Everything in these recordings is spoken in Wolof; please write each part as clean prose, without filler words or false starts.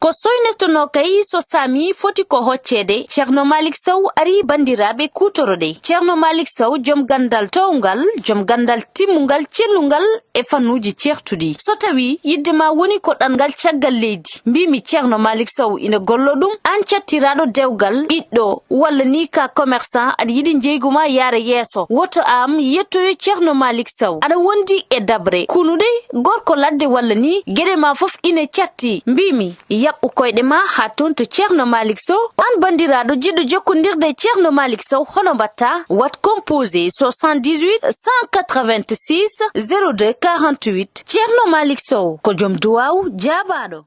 ko soynestono kay so sami foti ko hoccede Ceerno Malick Sow ari bandiraɓe kutorode Ceerno Malick Sow joom gandal towngal joom gandal timmungal cellungal e fannuji certudi so tawi yiddema woni ko ɗangal caggal leydi mbimi Ceerno Malick Sow ina gollo ɗum an cattiraɗo dewgal ɓiɗɗo walla ni ka commerçant aɗa yiɗi jeyguma yaara yeeso woto am yettoyo Ceerno Malick Sow aɗa wondi e dabre kunude gorko ladde walla ni gueɗe ma foof ine catti mbimi yaɓɓu koyɗe ma ha toon to Ceerno Malick Sow an bandiraɗo jiɗɗo jokkodirde Ceerno Malick Sow hono mbatta wat composé 78 186 02 48 Ceerno Malick Sow ko joom duwaw jaabaɗo.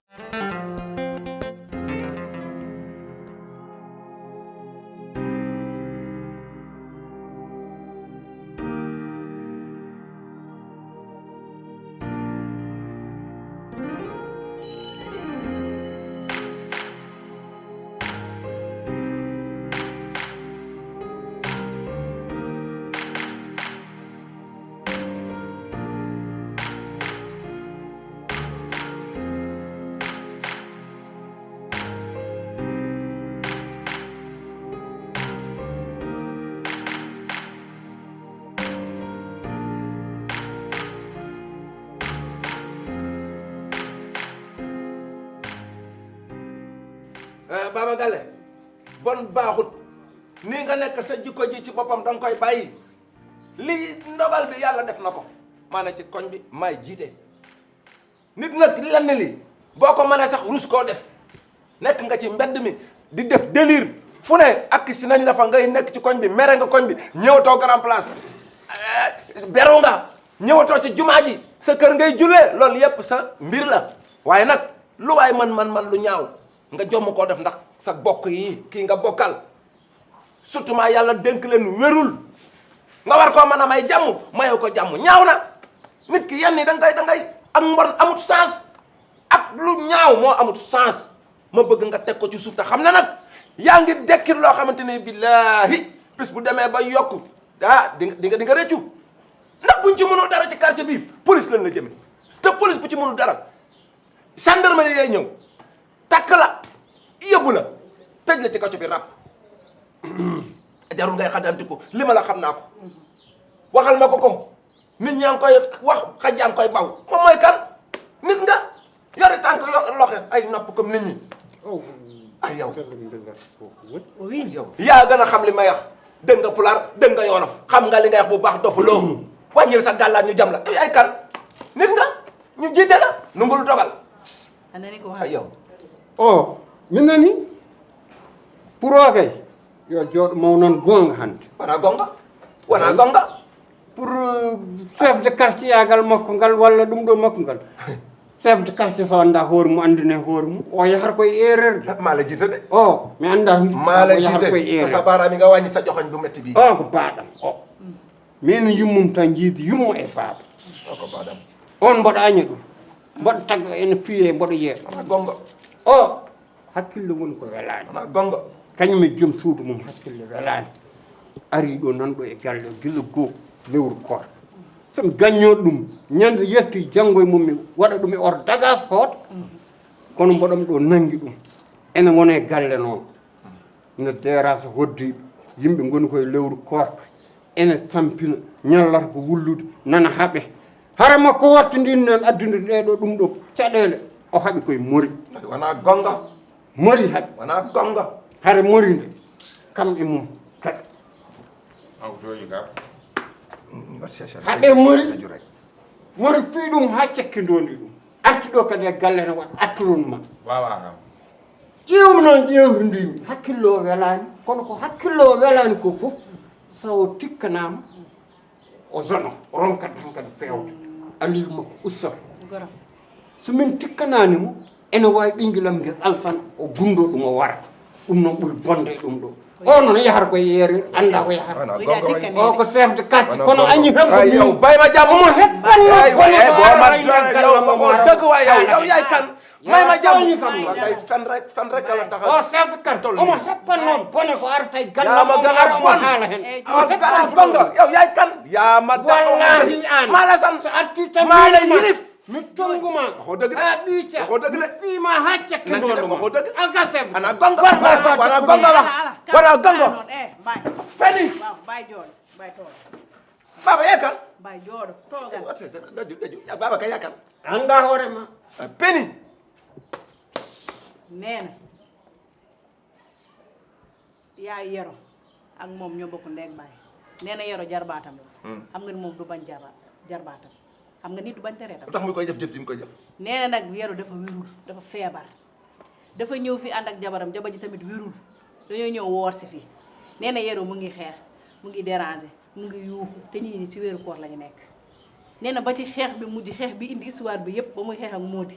Baba Galle bon baaxut ni nga nekk sa jikko ji ci boppam danga koy bàyyi lii ndogal bi yàlla def na ko maanaam ci koñ bi may jiite nit nag lenn li boo ko mënee sax rus koo def nekk nga ci mbedd mi di def délire fu ne ak si nañ la fa ngay nekk ci koñ bi mere nga koñ bi ñëwatoo grand place beru nga ñëwatoo ci jumaa ji sa kër ngay jullee loolu yépp sa mbir la waaye nag lu waay man lu ñaaw nga jomm koo def ndax sa bokk yi kii nga bokkal surtout maa yàlla dénk leen wérul nga war koo mën a may jàmm mayo ko jàmm ñaaw na nit ki yenn yi da ngay ak mbon amut sens ak lu ñaaw moo amut sens ma bëgg nga teg ko ci suuf te xam ne nag yaa ngi dekkir loo xamante ne billaahi bis bu demee ba yokku di nga rëccu ndax buñ ci mënul dara ci quartier bi police lañ la jëme te police bu ci mënul dara gendarmerie yay ñëw takk la yóbbu la tëj la ci kaco bi ràpp jarul ngay xadanti ko li ma la xam naa ko waxal ma ko nit ñaa ngi koy wax xaj yaa ngi koy baw moom mooy kan nit nga yori tànk loxe ay nopp comme nit ñi ay yow yaa gën a xam li may wax dégg nga pulaar dégg nga yoonaf xam nga li ngay wax bu baax dofu loo wàññil sa gàllaat ñu jam la ay kan nit nga ñu jiite la nu ngul dogal ay yow min nani pour o kay yo jooɗo maw noon gonga hannde wona gonga pour chef de quartier yagal makko ngal walla ɗum ɗo makko ngal chef de quartier so annda hoore mum andine hoore mum o yahata koye erreur de maala jiita de mi annda maala o yahata koye erreur sa barami nga wàññi sa joxoñ bu metti bi ko baaɗam min yummum tan jiidi yummo e baaba ko baɗam on mboɗo aña ɗum mboɗo tagga ene fiye mboɗo yee gonga hakkille woni ko welani wona gonga kañum e joom suudu mum hakkille welani ari ɗo nanɗo e galle o gila goo lewru koor somi gaññoɗo ɗum ñande yetti janggo e mum mi waɗa ɗum e or dagas hoota kono mboɗomi ɗo nanggui ɗum ene wona e galle noon no terrasse hoddiɓe yimɓe goni koye lewru korka ene tampina ñallata ko wullude nana haaɓe hara makko wattodin noon addude ɗeɗo ɗum ɗo caɗele o haaɓi koye mori wona gonga mori haaɓi wona gonga hara mori nde kamɓe mum kaɗa haɓe mori fii ɗum ha cekkidodi ɗum arti ɗo kadi e galle ne waɗa attoronma wawa ƴewmi noon ƴewtodimi hakkille o welani kono ko hakkille o welani ko fof sawo tikkanama o zono ronkat tan kadi fewde aliri makko ustoto somin tikkananimo ene wawi ɓinguelam nguel alsan o gundo ɗum o wara ɗum noon ɓuuri bonde ɗum ɗo o noon yahata koye erreur anda ko yahata o ko chef de quartier kono añi tan ko yow bayma jàmm omo heppanno dëgg waay yow yaay kan mayma jàmm ngay fen rek la tax o chef de quartier omo heppanno bone ko arata e galle yaa ma gën a bon haala hen gonga yow yaay kan yaa ma wallahi an maa la san so arti tan maa la yilif mi tonguma waxoo dëgg de. a ɗiica waxoo dëgg de. fiima ha cekke ndonuma waxoo dëgg. alka chef de ana gonga wana gonga wana gonga bay feni waaw bay joodo bay toog baba yakan bay joodo toogal daju ya baba ka yakan anda hoorema peni nee na yaay yero ak moom ñoo bokk ndeeg baay nee na yero jarbaatam la xam nga ni moom du bañ jarbaatam xam nga nit du bañ tereetam lu tax muy koy jëf jëf ji mu koy jëf nee na nag yero dafa wérul dafa feebar dafa ñëw fi ànd ak jabaram jabar ji tamit wérul dañoo ñëw woor si fii nee na yero mu ngi xeex mu ngi déranger mu ngi yuuxu te ñii ni ci wéeru koor la ñu nekk nee na ba ci xeex bi mujj xeex bi indi histoire bi yëpp ba muy xeex ak Mody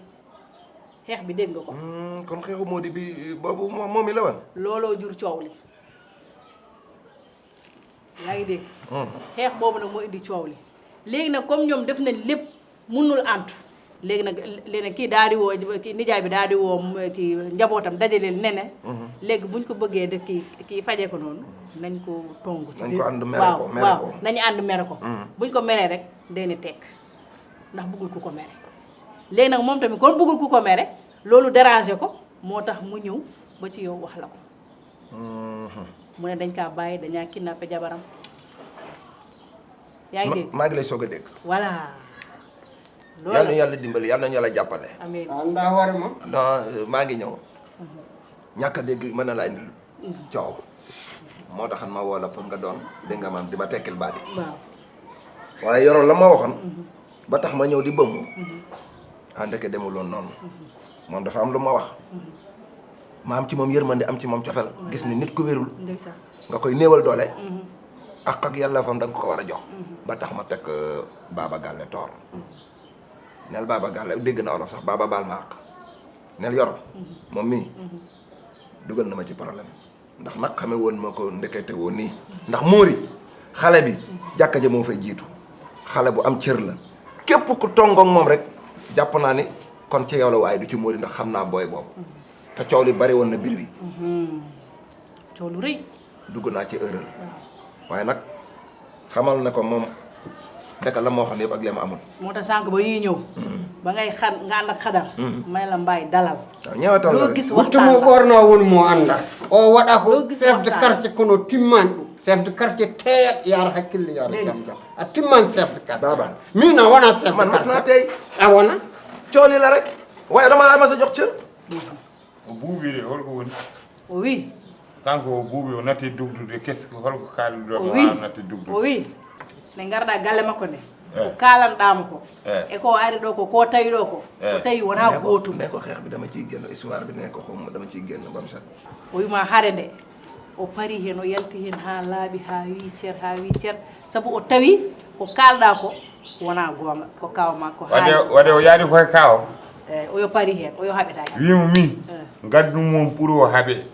xeex bi dégg nga ko kon xeexu Mody bi boobu moom mi la woon looloo jur coow li yaa ngi dégg xeex boobu nag moo indi coow li léegi nag comme ñoom def nañ lépp mënul antu léegi nag kii daal di woo kii nijaay bi daal di woo kii njabootam dajaleel nene léegi buñ ko bëggee de kii fajee ko noonu nañ ko tongu ci nañ ko ànd mere ko mere ko nañu ànd mere ko buñ ko meree rek day ne tekk ndax bëggul ku ko mere léegi nag moom tamit kon bëggul ku ko mere loolu déranger ko moo tax mu ñëw ba ci yow wax la ko mu ne dañ kaa bàyyi dañaa kidnappé jabaram yaa ngi dégg maa ngi lay soog a dégg voilà loolu yal na yàlla dimbali yal nañu yàlla jàppale amiin anda hoorema non maa ngi ñëw ñàkk a dégg mën na laa indi coow moo taxan ma woo la pour nga doon dégg nga maam di ma tekkil baat yi waaw waaye yoroon la ma waxoon ba tax ma ñëw di bëmmu ndeke demuloon noonu moom dafa am lu ma wax ma am ci moom yërmande am ci moom cofel gis ni nit ku wérul ndeysaan nga koy néewal doole ak yàlla fam da nga ko war a jox ba tax ma teg Baba Galle toor neel Baba Galle dégg na olof sax Baba baal ma àq neel yoro moom mii dugal na ma ci problème ndax nag xame woon ma ko ndekete woon nii ndax Mody xale bi jàkka ja moo fay jiitu xale bu am cër la képp ku tongoog moom rek jàpp naa ni kon ci yow la waaye du ci Mody ndax xam naa booy boobu te coow li bari woon na bir wi coow lu rëy dugg naa ci erreur waaye nag xamal na ko moom dëkk la moo xam ne yëpp ak li ma amul moo tax sànq ba yuy ñëw ba ngay nga ànd ak xadar may la mbaay dalal waaw ñeewatal la loo rek gis wurtumo waxtaan la ɓorno woni mo anda o waɗa ko Ɗo gis chef de waxtaan. quartier kono timmani ɗum chef de quartier teyat yara hakkille yara Dégg. jam jam a timmani chef de quartier Baba. min a wona chef de man mas naa quartier tey a wona coow li la rek waaye dama la mas a jox cër o buuɓi de holko woni o wi kanko o buuɓi o natti dugdude kesko holko kaaliɗo o mo wi wawa natti o dugdude wi ne garɗa galle makko nde Eh. ko kalanɗamo ko Eh. e ko ari ɗo ko tawi ɗo ko Eh. ko tawi wona gootum ne ko xeex bi dama ciy génn histoire bi ne ko xawma dama ciy génn ba mu set o wima haare nde o pari hen o yalti hen ha laaɓi ha wi cer saabu o tawi ko kalɗa ko wona gonga ko kaw makko waɗe o yaadi koye kaw eyyi oyo pari hen oyo haɓetaki wimo min gaddu mum pour o haaɓe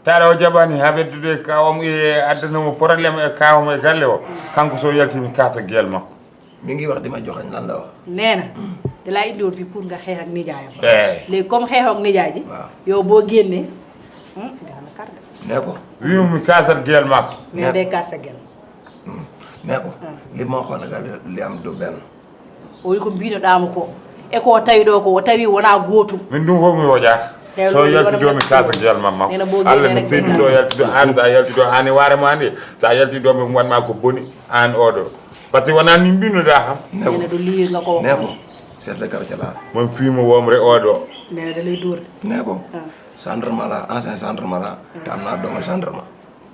taɗa o jaɓani haɓeddude kawam e addanamo probléme e kawam e galle o kanko so yaltimi kasa guel makko mi ngi wax di ma joxañ lan la wax nena dala indi woon fii pour nga xeex ak nijaayam eyyi léegi comme xeex ak nijaay ji waaw. yow boo génnee dana kar de nee ko wimo mi kasat guel makko mais day kaas sa gel nee ko li ma waxoon nga li am du benn o wi ko mbinoɗamo ko e ko tawi ɗo ko o tawi wona gootum min ɗum fof mi woƴata Eyyi, so loolu yaltido wona mi mi kasa ɗum. guel mam Nena makko boo allah génnee mi rek seydido day yaltido an sa yaltido an e waare ma nde sa yaltido mi wanma ko boni an oɗo par ce que wona ni mbinoɗa kam nee ko nena ɗo liwi nga ko nee wax ko chef de quartier la mon fiimo womre oɗo nena da lay dóor nee ko gendarme la ancien gendarme la te am naa doomu gendarme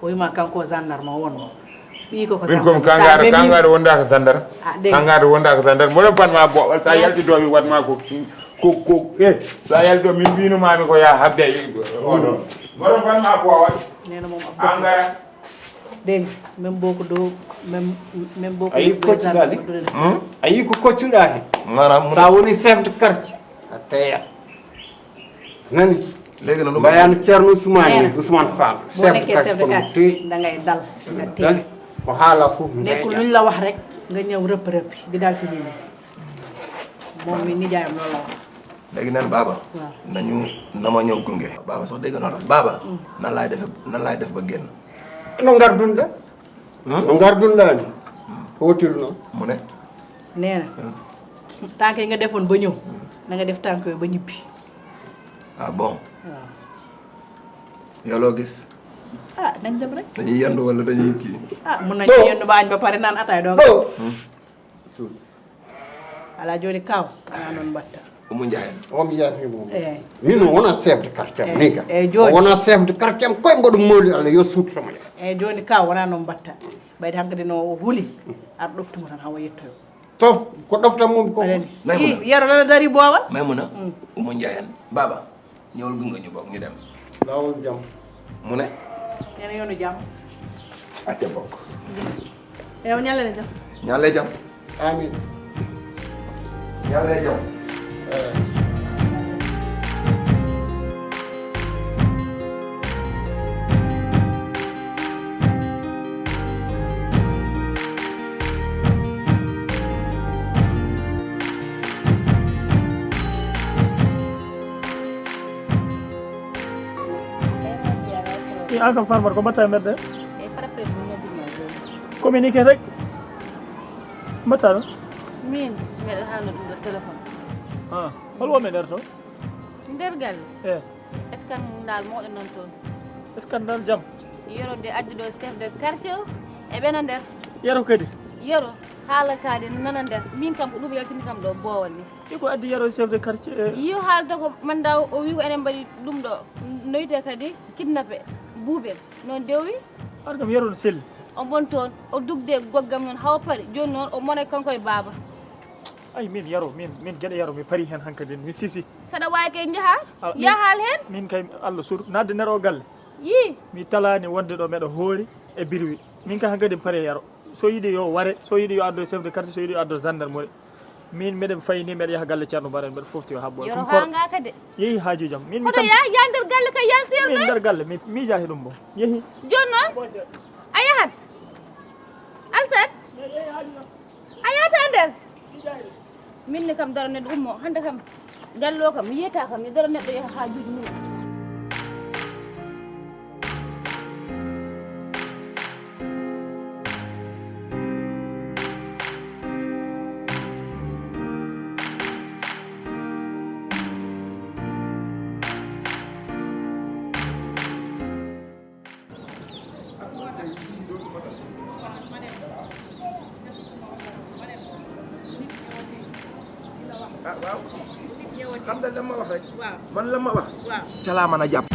o wima kanko gendarme wonmo ɓii koko min komi kangare wondaka sandara Ah, dégg nga. kangare wondaka sandara mboɗon fanma boɓal sa yaltidomi watma ko sa yaltido min mbinumami ko ya habde oɗo mboɗon fanma boowal nena moom ab dof engrais dégg nga même boo ko doo même boo ko Ayi, doo koccuɗa gendarme de. du la def. a yii ko koccuɗa hen maanaam mu sa woni chef de quartier a teyat nani léegi nag lu mbayano ceerno ousmane Nena. ni ousmane fall boo nekkee chef de kono quartier teyi da ngay dal nga dani tey ko haala fof nekkul luñ la wax rek nga ñëw rëpp rëppi di dal si nit ñi moom mi nijaayam loolu la wax léegi neen Baba waaw. nañu na ma ñëw gunge Baba sax dégg naa la Baba nan laay def ba génn no gardunɗa no gardunɗa ni hotirno mu ne nee na tànk yi nga defoon ba ñëw na nga def tànk yooyu ba ñibbi. ah bon waaw. yow loo gis. ah nañ dem rek. dañuy yendu wala dañuy kii. ah mun nañu yendu ba añ ba pare naan ataay doo nga. ala joni kaw ana noon mbatta. Oumou Ndiaye. omo yaafi mom eyi min wona chef de quartier am ni ka joni wona chef de quartier am koye mboɗo mawli Allah yo suutotoma le eyi joni kaw wona noon mbatta ɓayde hankkadi no huuli aɗa ɗoftumo tan hawa yettoyo to ko ɗoftan mum ko Maymuna yero nana dari boowal Maymuna Oumou Ndiaye baba ñëwal gunga ñu bokk ñu dem lawol jam mu ne nena yoonu jam acca bokk yow ñallene jam ñaale jam amin ñaale jam an kam farmata ko mbatta e mbedde e frappé ɗum nodduma joni communiqué rek mbatta ɗum min mbeɗa haalno ɗum ɗo téléphone hol womi nder toon nder galle e scandale mawɗo noon toon scandale jaam yerode addi ɗo chef de quartier o e ɓena nder yero kadi yero haala kaade nana nder min kam ko ɗum yaltini kam ɗo boowal ni iko addi yero chef de quartier yo haalta ko manda o wi ko enen mbaɗi ɗum ɗo noyte kadi kidnappé buubel noon dewwi ar kam yero no selli o bon toon o dugde goggam noon hawa paari joni noon o mona kanko e baaba ay min yero min gueɗe yero mi paari hen hankkadi mi sisi saɗa wawi kay jaaha ya haal hen min kay Allah sur nadde nder o galle yi mi talani wonde ɗo meɗa hoori e birwi min kay hankkadi mi paari yero so yiiɗi yo ware so yiiɗi yo addo chef de quartier so yiiɗi yo addo gendarmerie min mbeɗen fayini mbeɗa yaha galle ceerno Bara mbeɗa fofti o habbo yoro ha ngaka de yeehi haaju jam min mi koto ya nder galle kay yan min serno nder galle mi jaahi ɗum bo yeehi joni noon a yahat alsat a yahata nder minne kam daro neɗɗo ummo hande kam galle o kam mi yiyata kam mi daro neɗɗo yaha haajuji mum ah waaw xam nga lan ma wax rek man la ma wax ca laa mën a jàpp